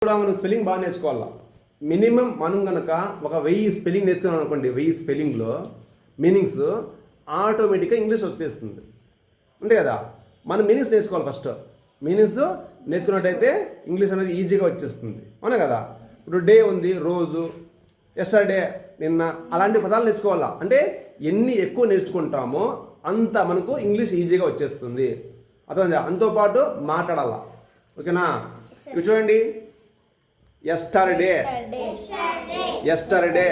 కూడా మనం స్పెల్లింగ్ బాగా నేర్చుకోవాలా. మినిమం మనం కనుక ఒక 1000 స్పెల్లింగ్ నేర్చుకున్నాం అనుకోండి, 1000 స్పెల్లింగ్లో మీనింగ్స్ ఆటోమేటిక్గా ఇంగ్లీష్ వచ్చేస్తుంది అంతే కదా. మనం మీనింగ్స్ నేర్చుకోవాలి. ఫస్ట్ మీనింగ్స్ నేర్చుకున్నట్టయితే ఇంగ్లీష్ అనేది ఈజీగా వచ్చేస్తుంది, అవునా కదా. ఇప్పుడు డే ఉంది, రోజు, ఎస్టర్డే, నిన్న, అలాంటి పదాలు నేర్చుకోవాలా. అంటే ఎన్ని ఎక్కువ నేర్చుకుంటామో అంత మనకు ఇంగ్లీష్ ఈజీగా వచ్చేస్తుంది. అర్థమైందా? అంతోపాటు మాట్లాడాలా. ఓకేనా? ఇవి చూడండి. ఎస్టర్డే, ఎస్టర్డే,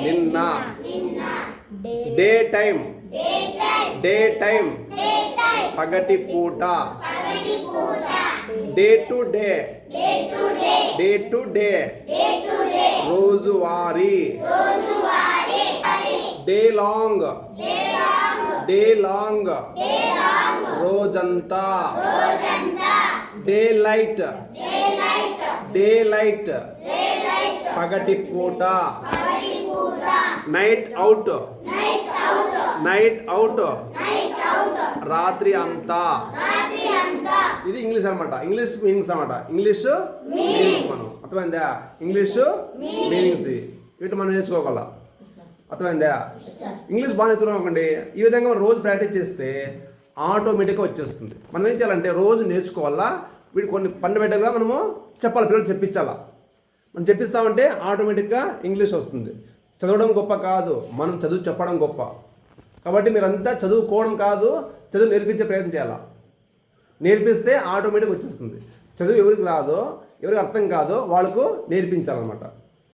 నిన్న, డే టైం, డే టైం, పగటి పూట, day to day, day to day, రోజువారీ, డే లాంగ్, డే లాంగ్, రోజంతా, డే లైట్, డే లైట్, పగటి పూట, నైట్ అవుట్, నైట్ అవుట్, రాత్రి అంతా. ఇది ఇంగ్లీష్ అనమాట. ఇంగ్లీష్ మీనింగ్స్ అనమాట. ఇంగ్లీష్ మీనింగ్స్ మనం అర్థమైందా? ఇంగ్లీష్ మీనింగ్స్ వీటి మనం నేర్చుకోగల. అర్థమైందా? ఇంగ్లీష్ బాగా నేర్చుకున్నాం అనుకోండి, ఈ విధంగా మనం రోజు ప్రాక్టీస్ చేస్తే ఆటోమేటిక్గా వచ్చేస్తుంది. మనం ఏం చేయాలంటే రోజు నేర్చుకోవాలా. వీటి కొన్ని ఫండమెంటల్గా మనము చెప్పాలి, పిల్లలు చెప్పించాలా. మనం చెప్పిస్తామంటే ఆటోమేటిక్గా ఇంగ్లీష్ వస్తుంది. చదవడం గొప్ప కాదు, మనం చదువు చెప్పడం గొప్ప. కాబట్టి మీరంతా చదువుకోవడం కాదు, చదువు నేర్పించే ప్రయత్నం చేయాలా. నేర్పిస్తే ఆటోమేటిక్గా వచ్చేస్తుంది. చదువు ఎవరికి రాదో, ఎవరికి అర్థం కాదో వాళ్ళకు నేర్పించాలన్నమాట.